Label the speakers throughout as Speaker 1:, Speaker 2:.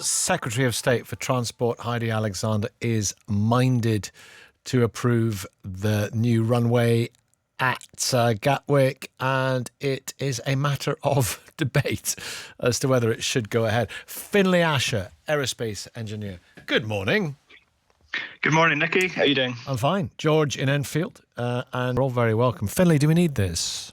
Speaker 1: Secretary of State for Transport, Heidi Alexander, is minded to approve the new runway at Gatwick, and it is a matter of debate as to whether it should go ahead. Finlay Asher, aerospace engineer. Good morning.
Speaker 2: Good morning, Nicky. How are you doing?
Speaker 1: I'm fine. George in Enfield, and we're all very welcome. Finlay, do we need this?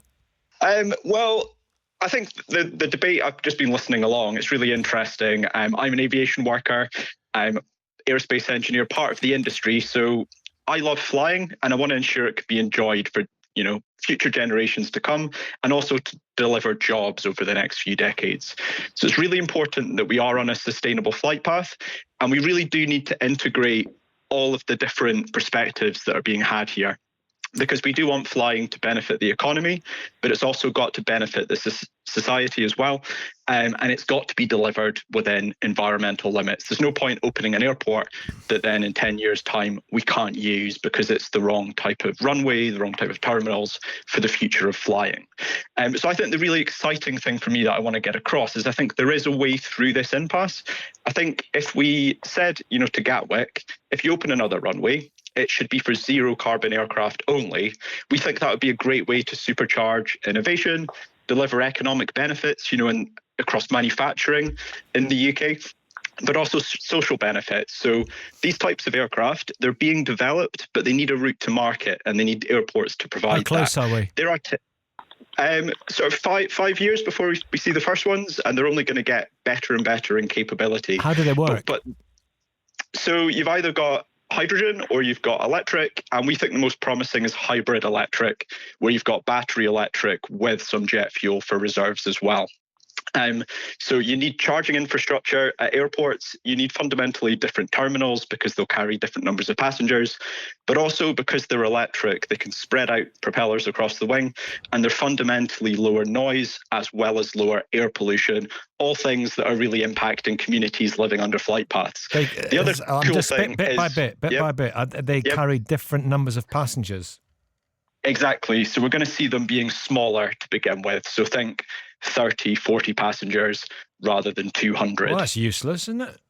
Speaker 2: Well, I think the debate, I've just been listening along. It's really interesting. I'm an aviation worker. I'm aerospace engineer, part of the industry. So I love flying, and I want to ensure it could be enjoyed for future generations to come, and also to deliver jobs over the next few decades. So it's really important that we are on a sustainable flight path, and we really do need to integrate all of the different perspectives that are being had here, because we do want flying to benefit the economy, but it's also got to benefit the society as well. And it's got to be delivered within environmental limits. There's no point opening an airport that then in 10 years' time we can't use because it's the wrong type of runway, the wrong type of terminals for the future of flying. So I think the really exciting thing for me that I want to get across is I think there is a way through this impasse. I think if we said, to Gatwick, if you open another runway, it should be for zero carbon aircraft only. We think that would be a great way to supercharge innovation, deliver economic benefits, across manufacturing in the UK, but also social benefits. So these types of aircraft, they're being developed, but they need a route to market, and they need airports to provide that.
Speaker 1: How close are we?
Speaker 2: There are sort of five years before we see the first ones, and they're only going to get better and better in capability.
Speaker 1: How do they work?
Speaker 2: But so you've either got hydrogen or you've got electric, and we think the most promising is hybrid electric, where you've got battery electric with some jet fuel for reserves as well. So you need charging infrastructure at airports. You need fundamentally different terminals because they'll carry different numbers of passengers, but also because they're electric, they can spread out propellers across the wing, and they're fundamentally lower noise as well as lower air pollution, all things that are really impacting communities living under flight paths. The other cool thing
Speaker 1: bit by bit, they carry different numbers of passengers.
Speaker 2: Exactly. So we're going to see them being smaller to begin with. So think 30, 40 passengers rather than 200.
Speaker 1: Well, that's useless, isn't it?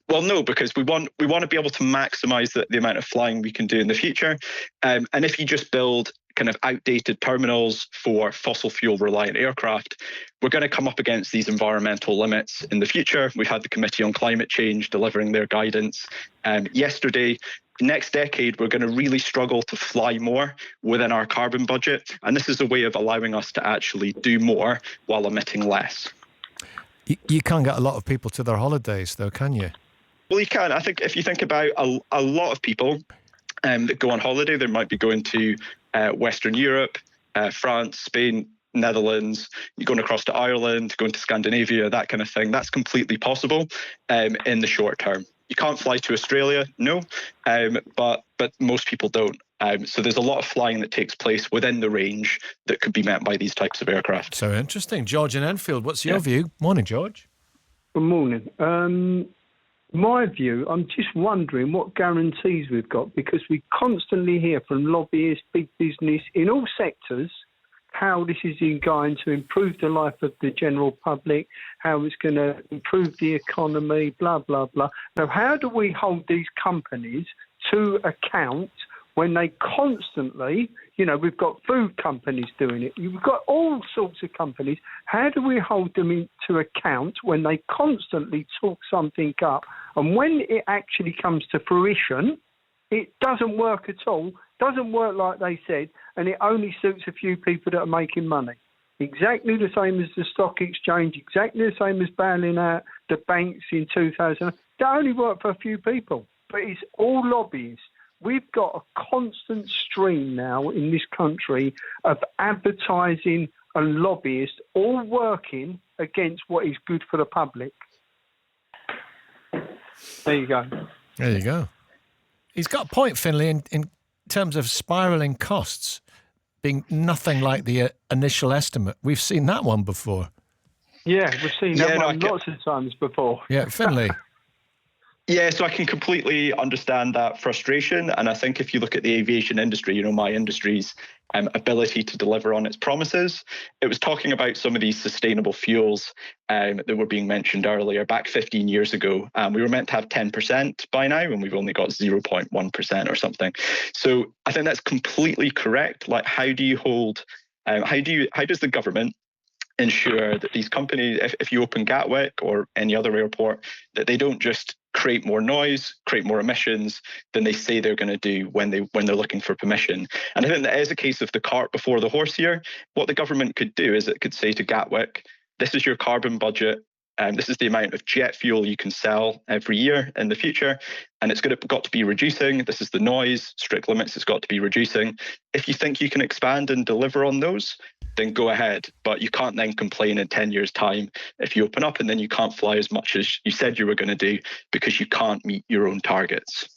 Speaker 2: Well, no, because we want to be able to maximize the amount of flying we can do in the future. And if you just build kind of outdated terminals for fossil fuel reliant aircraft, we're going to come up against these environmental limits in the future. We've had the Committee on Climate Change delivering their guidance yesterday. Next decade, we're going to really struggle to fly more within our carbon budget. And this is a way of allowing us to actually do more while emitting less.
Speaker 1: You can't get a lot of people to their holidays, though, can you?
Speaker 2: Well, you can. I think if you think about a lot of people that go on holiday, they might be going to Western Europe, France, Spain, Netherlands, you're going across to Ireland, going to Scandinavia, that kind of thing. That's completely possible in the short term. You can't fly to Australia, no, but most people don't. So there's a lot of flying that takes place within the range that could be met by these types of aircraft.
Speaker 1: So interesting. George in Enfield, what's your view? Morning, George.
Speaker 3: Good morning. My view, I'm just wondering what guarantees we've got, because we constantly hear from lobbyists, big business, in all sectors, how this is going to improve the life of the general public, how it's going to improve the economy, blah, blah, blah. Now, how do we hold these companies to account when they constantly, we've got food companies doing it, you've got all sorts of companies. How do we hold them to account when they constantly talk something up, and when it actually comes to fruition, it doesn't work at all, doesn't work like they said, and it only suits a few people that are making money? Exactly the same as the stock exchange, exactly the same as bailing out the banks in 2000. That only worked for a few people, but it's all lobbyists. We've got a constant stream now in this country of advertising and lobbyists all working against what is good for the public. There you go.
Speaker 1: There you go. He's got a point, Finlay, in terms of spiralling costs being nothing like the initial estimate. We've seen that one before.
Speaker 3: Yeah, we've seen that one lots of times before.
Speaker 1: Yeah, Finlay.
Speaker 2: Yeah, so I can completely understand that frustration. And I think if you look at the aviation industry, my industry's ability to deliver on its promises, it was talking about some of these sustainable fuels that were being mentioned earlier. Back 15 years ago, we were meant to have 10% by now, and we've only got 0.1% or something. So I think that's completely correct. Like, how do you hold, how does the government ensure that these companies, if you open Gatwick or any other airport, that they don't just create more noise, create more emissions than they say they're going to do when they're looking for permission. And I think that is a case of the cart before the horse here. What the government could do is it could say to Gatwick, this is your carbon budget. This is the amount of jet fuel you can sell every year in the future, and it's got to be reducing. This is the noise, strict limits, it's got to be reducing. If you think you can expand and deliver on those, then go ahead. But you can't then complain in 10 years' time if you open up and then you can't fly as much as you said you were going to do because you can't meet your own targets.